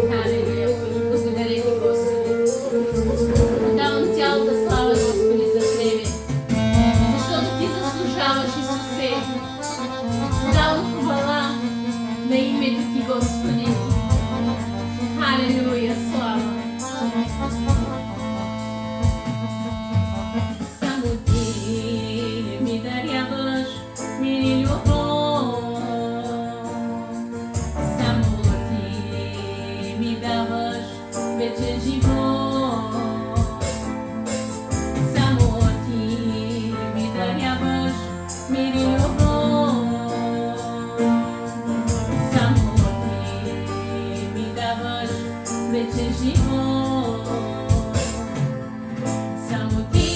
Халелуя, благодаря ти, Господи. Давам цялата слава, Господи, за Тебе, защото Ти заслужаваш, Исусе. Давам хвала на името Ти, Господи. Халелуя, слава. Само Ти ми даряваш мир и любов. Само Ти ми даваш вечен живот. Само Ти ми даряваш мир и любов. Само Ти ми даваш вечен живот. Само Ти,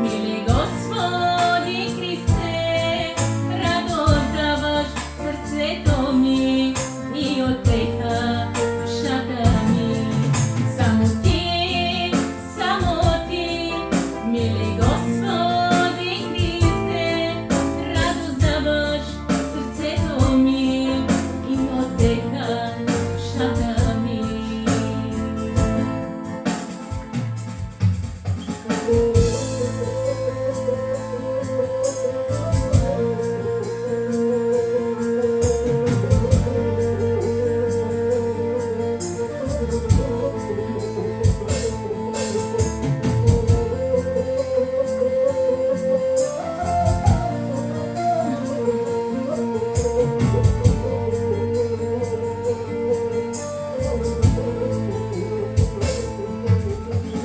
мили Господи Христе, радост даваш сърцето ми и отеха душата ми. Само Ти, мили Господи Христе, радост даваш сърцето ми и отеха душата ми.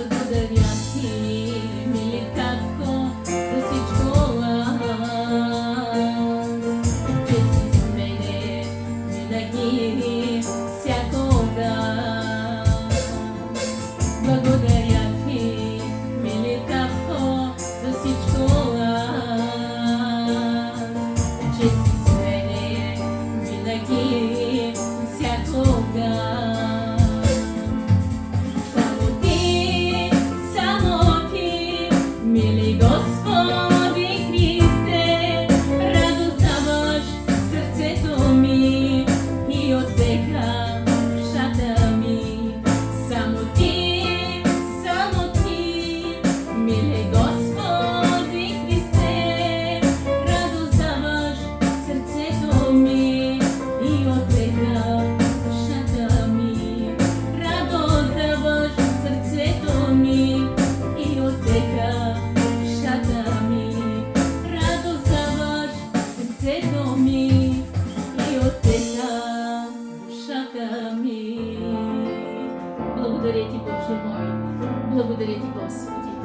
Благодаря Ти, мили татко, за всичко че си с мене винаги всякога. Благодаря Ти, мили татко, за всичко че си с мене винаги всякога. Мили Господи Христе, радост даваш сърцето ми и отеха душата ми. Само Ти, мили Господи Христе, радост даваш сърцето ми и отеха душата ми. Радост даваш сърцето ми и отеха душата ми. Радост даваш сърцето ми и отеха душата ми. Благодаря Ти, Боже мой. Благодаря Ти, Господи.